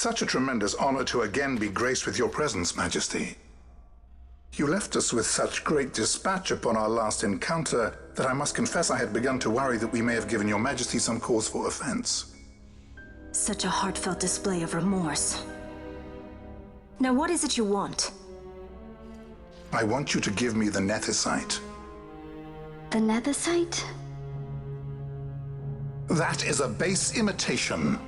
Such a tremendous honor to again be graced with your presence, Majesty. You left us with such great dispatch upon our last encounter that I must confess I had begun to worry that we may have given your Majesty some cause for offense. Such a heartfelt display of remorse. Now what is it you want? I want you to give me the Nethicite. The Nethicite? That is a base imitation.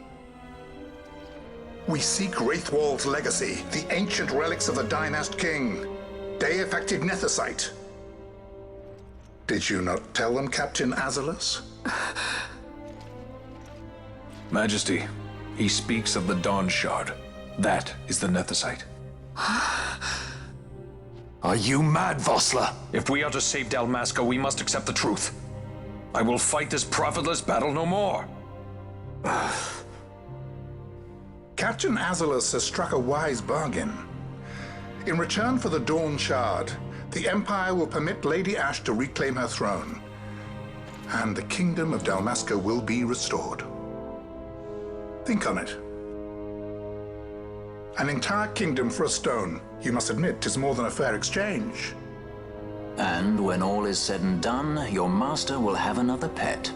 We seek Wraithwald's legacy, the ancient relics of the Dynast King. Day-affected Nethicite. Did you not tell them, Captain Azalus? Majesty, he speaks of the Dawn Shard. That is the Nethicite. Are you mad, Vossler? If we are to save Dalmasca, we must accept the truth. I will fight this profitless battle no more. Captain Azalus has struck a wise bargain. In return for the Dawn Shard, the Empire will permit Lady Ash to reclaim her throne, and the Kingdom of Dalmasca will be restored. Think on it. An entire kingdom for a stone. You must admit, 'tis more than a fair exchange. And when all is said and done, your master will have another pet.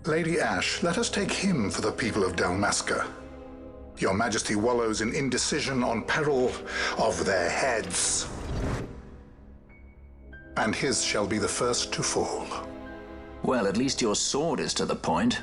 Lady Ash, let us take him for the people of Dalmasca. Your Majesty wallows in indecision on peril of their heads. And his shall be the first to fall. Well, at least your sword is to the point.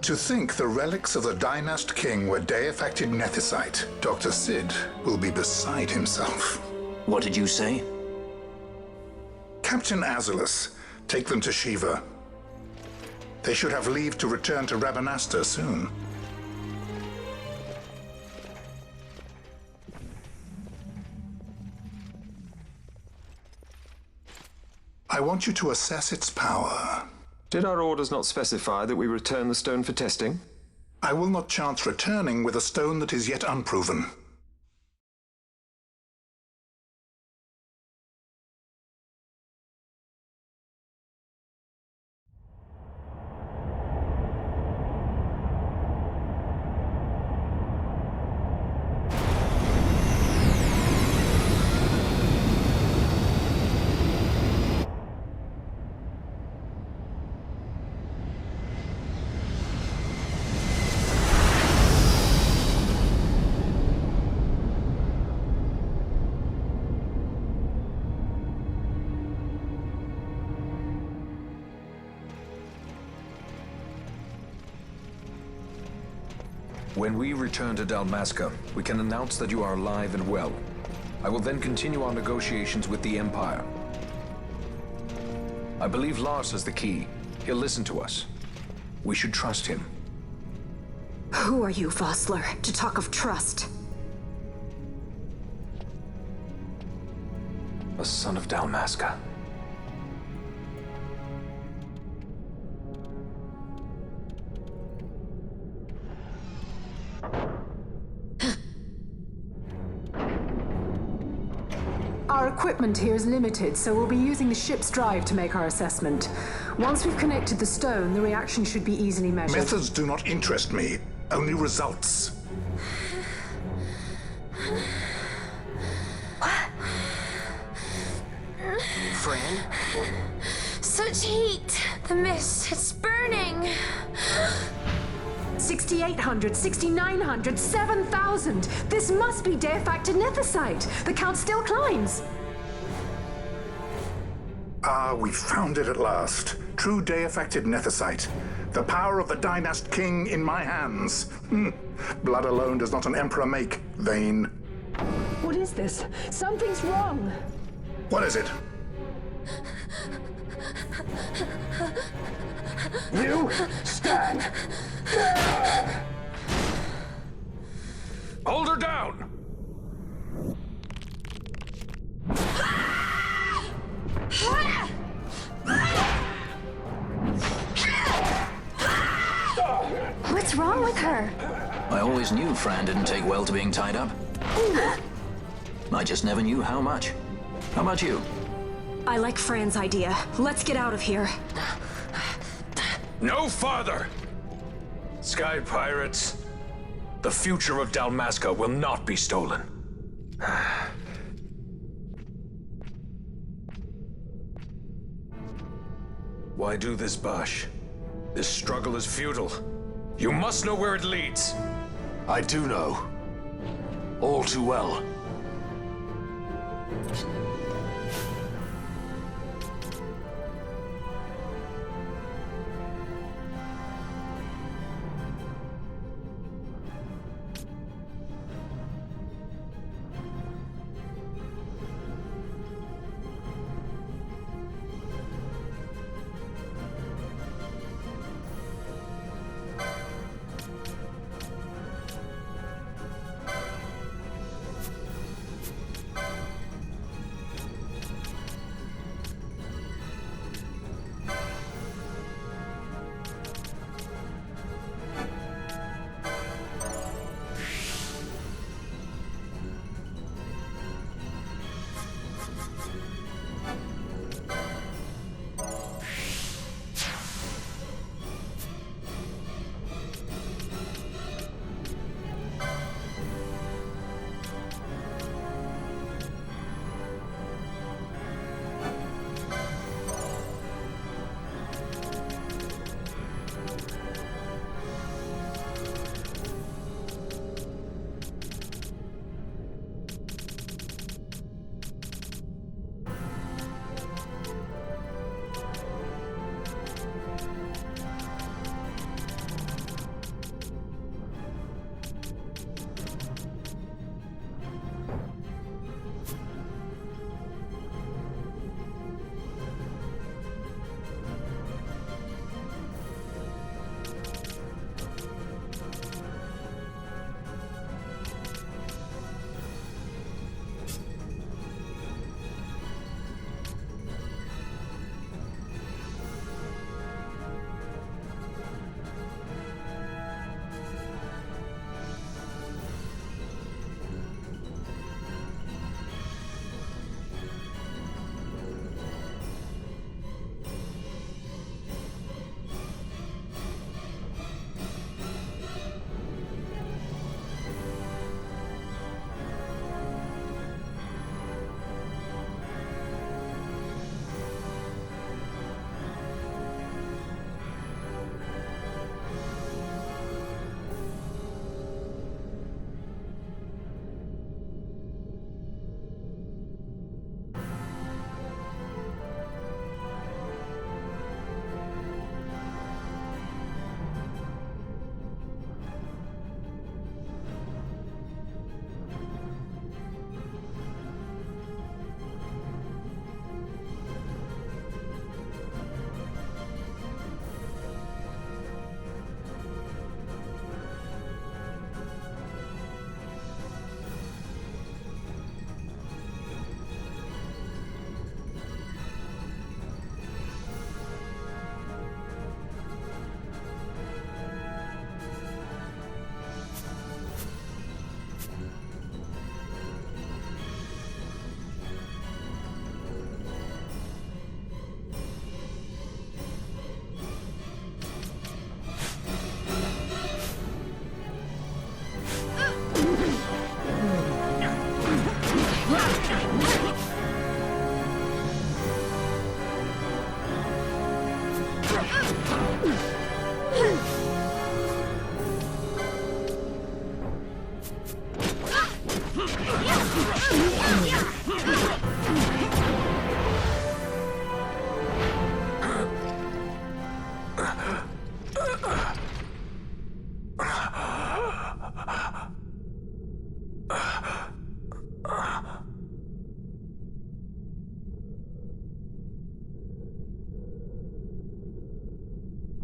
To think the relics of the Dynast King were day-affected Nethicite, Dr. Sid will be beside himself. What did you say? Captain Azalus, take them to Shiva. They should have leave to return to Rabanastre soon. I want you to assess its power. Did our orders not specify that we return the stone for testing? I will not chance returning with a stone that is yet unproven. When we return to Dalmasca, we can announce that you are alive and well. I will then continue our negotiations with the Empire. I believe Lars has the key. He'll listen to us. We should trust him. Who are you, Vossler, to talk of trust? A son of Dalmasca. Our equipment here is limited, so we'll be using the ship's drive to make our assessment. Once we've connected the stone, the reaction should be easily measured. Methods do not interest me, only results. Fran? Such heat! The mist, it's burning! 6,800, 6,900, 7,000! This must be day-affected Nethicite! The count still climbs! Ah, we found it at last. True day-affected Nethicite. The power of the Dynast King in my hands. Blood alone does not an emperor make, vain. What is this? Something's wrong! What is it? You stand! Hold her down! What's wrong with her? I always knew Fran didn't take well to being tied up. I just never knew how much. How about you? I like Fran's idea. Let's get out of here. No farther! Sky Pirates, the future of Dalmasca will not be stolen. Why do this, Bash? This struggle is futile. You must know where it leads. I do know. All too well.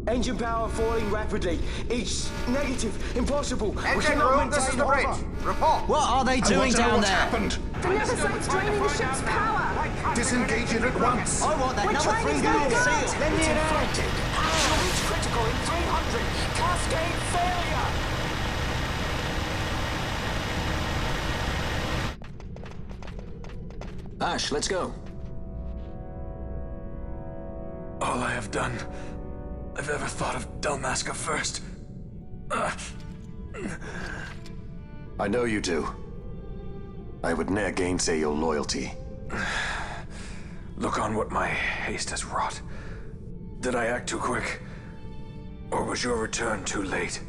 Engine power falling rapidly. It's negative. Impossible. Engine room, this is the bridge. Report. What are they doing down what's there? Happened? The Neversite's draining the ship's power. Disengage it at once. I want that We're number trying 3 to down get seal. it. Lend me an hand. She'll reach critical in 300. Cascade failure. Ash, let's go. All I have done, I've ever thought of Dalmasca first. I know you do. I would ne'er gainsay your loyalty. Look on what my haste has wrought. Did I act too quick? Or was your return too late?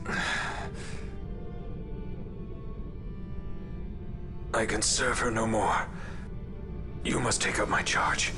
I can serve her no more. You must take up my charge.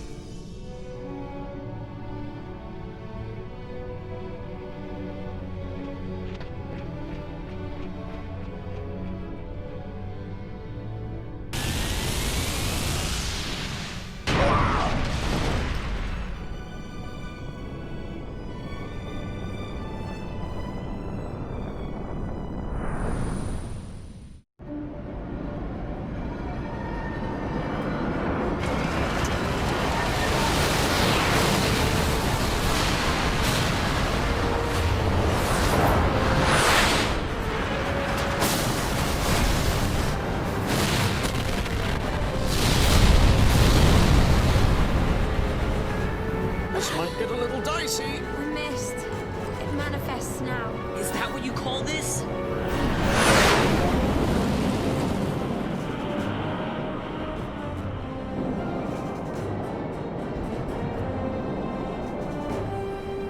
This might get a little dicey. We missed. It manifests now. Is that what you call this?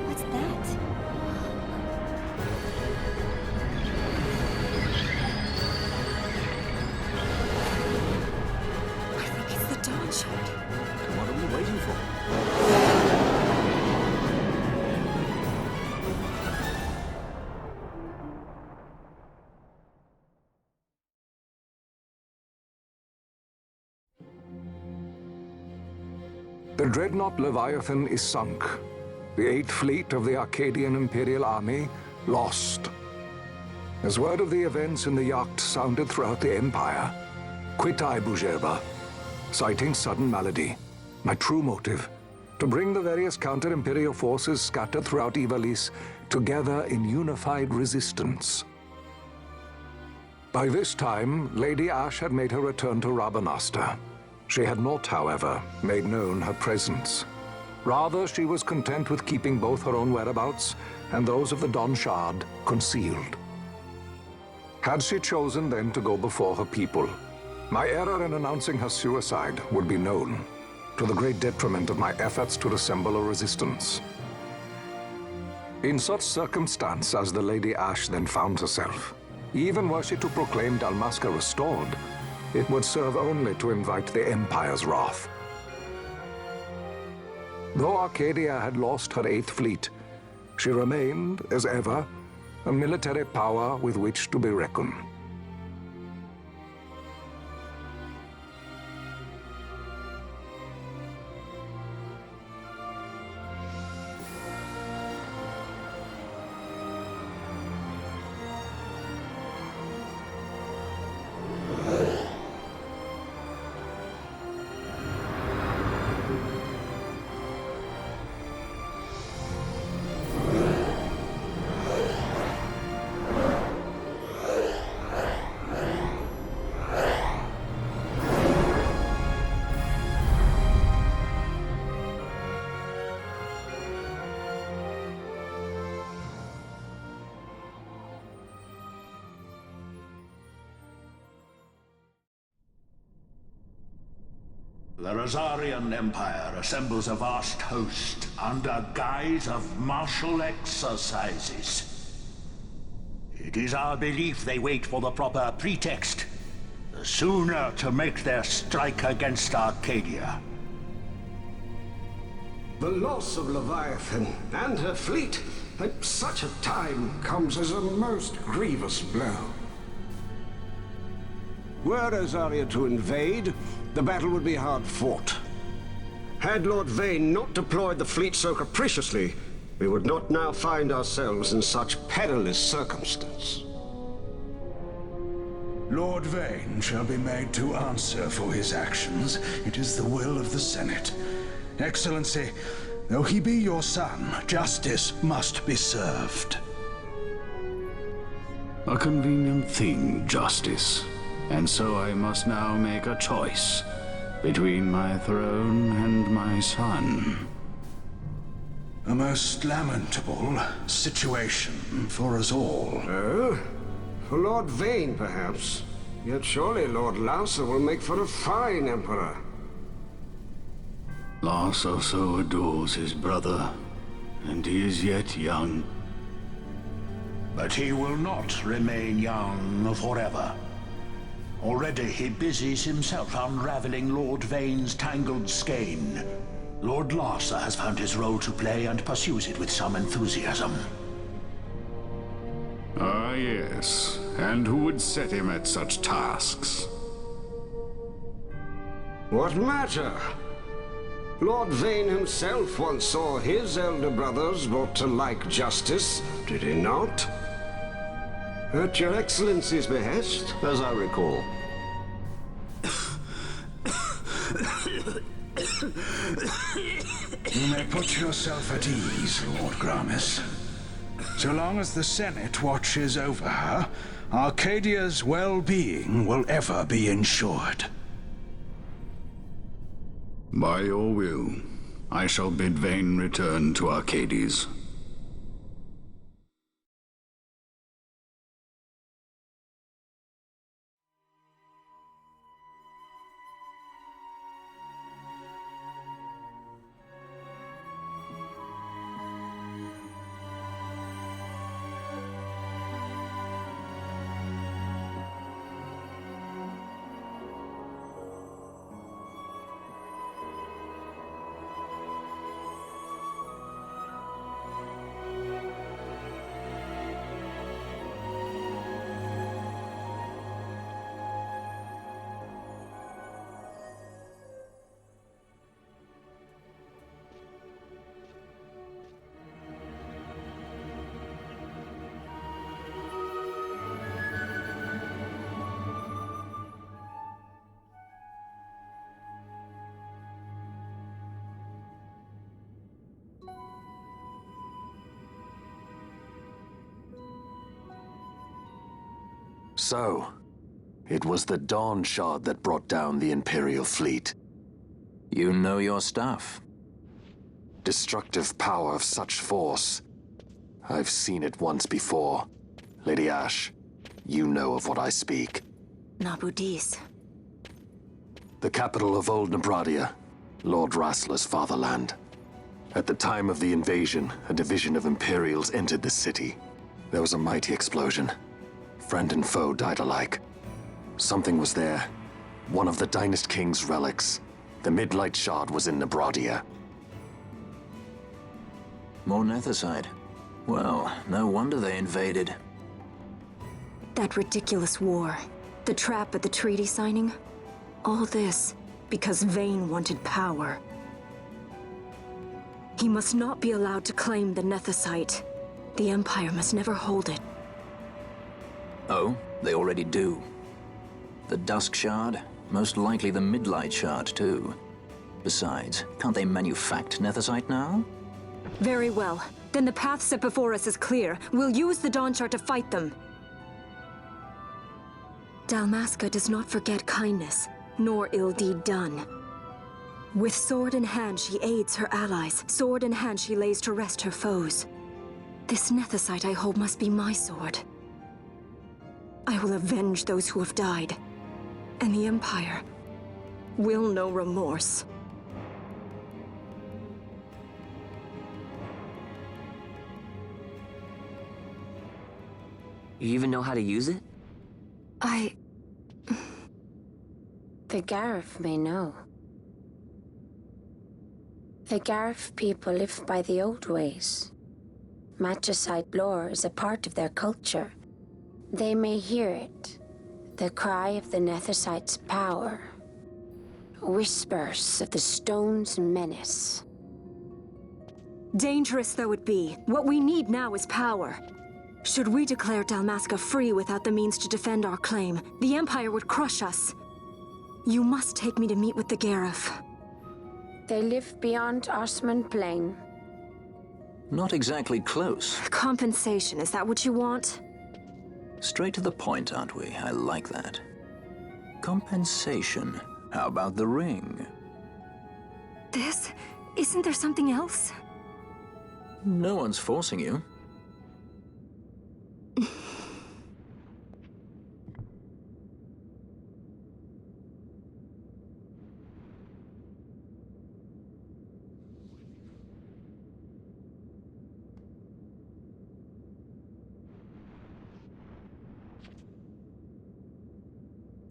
What's that? I think it's the Dawn Shard. What are we waiting for? The dreadnought Leviathan is sunk. The 8th Fleet of the Arcadian Imperial Army lost. As word of the events in the yacht sounded throughout the Empire, quit I Bujerba, citing sudden malady. My true motive, to bring the various counter-imperial forces scattered throughout Ivalice together in unified resistance. By this time, Lady Ash had made her return to Rabanastre. She had not, however, made known her presence. Rather, she was content with keeping both her own whereabouts and those of the Dawn Shard concealed. Had she chosen then to go before her people, my error in announcing her suicide would be known, to the great detriment of my efforts to assemble a resistance. In such circumstance as the Lady Ash then found herself, even were she to proclaim Dalmasca restored, it would serve only to invite the Empire's wrath. Though Arcadia had lost her 8th Fleet, she remained, as ever, a military power with which to be reckoned. The Rosarian Empire assembles a vast host under guise of martial exercises. It is our belief they wait for the proper pretext, the sooner to make their strike against Arcadia. The loss of Leviathan and her fleet at such a time comes as a most grievous blow. Were Rosaria to invade, the battle would be hard fought. Had Lord Vane not deployed the fleet so capriciously, we would not now find ourselves in such perilous circumstance. Lord Vane shall be made to answer for his actions. It is the will of the Senate. Excellency, though he be your son, justice must be served. A convenient thing, justice. And so I must now make a choice between my throne and my son. A most lamentable situation for us all. Oh? For Lord Vane, perhaps. Yet surely Lord Larsa will make for a fine emperor. Larsa so adores his brother, and he is yet young. But he will not remain young forever. Already he busies himself unraveling Lord Vane's tangled skein. Lord Larsa has found his role to play and pursues it with some enthusiasm. Ah, yes. And who would set him at such tasks? What matter? Lord Vane himself once saw his elder brothers brought to like justice, did he not? At your Excellency's behest, as I recall. You may put yourself at ease, Lord Gramis. So long as the Senate watches over her, Arcadia's well-being will ever be ensured. By your will, I shall bid Vane return to Arcades. So, it was the Dawn Shard that brought down the Imperial fleet. You know your stuff. Destructive power of such force. I've seen it once before. Lady Ash, you know of what I speak. Nabudis. The capital of Old Nebradia, Lord Rassler's fatherland. At the time of the invasion, a division of Imperials entered the city. There was a mighty explosion. Friend and foe died alike. Something was there. One of the Dynast King's relics. The Midlight Shard was in Nebradia. More Nethicite. Well, no wonder they invaded. That ridiculous war. The trap at the treaty signing. All this because Vane wanted power. He must not be allowed to claim the Nethicite. The Empire must never hold it. Oh, they already do. The Dusk Shard? Most likely the Midlight Shard, too. Besides, can't they manufacture Nethicite now? Very well. Then the path set before us is clear. We'll use the Dawn Shard to fight them. Dalmasca does not forget kindness, nor ill deed done. With sword in hand, she aids her allies. Sword in hand, she lays to rest her foes. This Nethicite I hold must be my sword. I will avenge those who have died, and the Empire will know remorse. You even know how to use it? The Garif may know. The Garif people live by the old ways. Matricide lore is a part of their culture. They may hear it, the cry of the Nethicite's power. Whispers of the stone's menace. Dangerous though it be, what we need now is power. Should we declare Dalmasca free without the means to defend our claim, the Empire would crush us. You must take me to meet with the Garif. They live beyond Osman Plain. Not exactly close. Compensation, is that what you want? Straight to the point, aren't we? I like that. Compensation. How about the ring? This? Isn't there something else? No one's forcing you.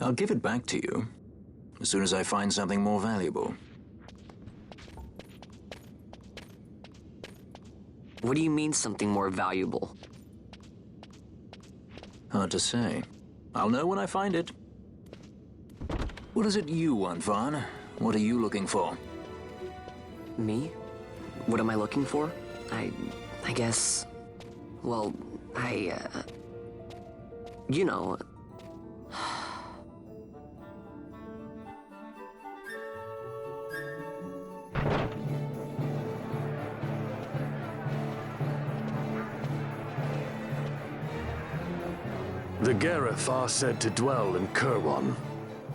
I'll give it back to you as soon as I find something more valuable. What do you mean something more valuable? Hard to say. I'll know when I find it. What is it you want, Vaughn? What are you looking for? Me? What am I looking for? I guess... Well, you know... The Gareth are said to dwell in Kirwan.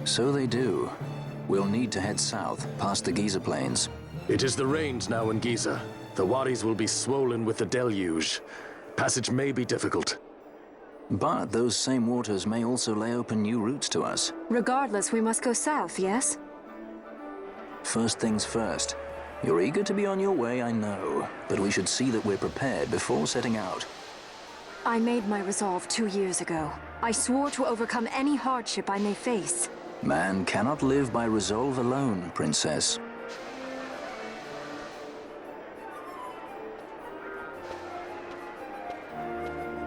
So they do. We'll need to head south, past the Giza Plains. It is the rains now in Giza. The wadis will be swollen with the deluge. Passage may be difficult. But those same waters may also lay open new routes to us. Regardless, we must go south, yes? First things first. You're eager to be on your way, I know. But we should see that we're prepared before setting out. I made my resolve 2 years ago. I swore to overcome any hardship I may face. Man cannot live by resolve alone, Princess.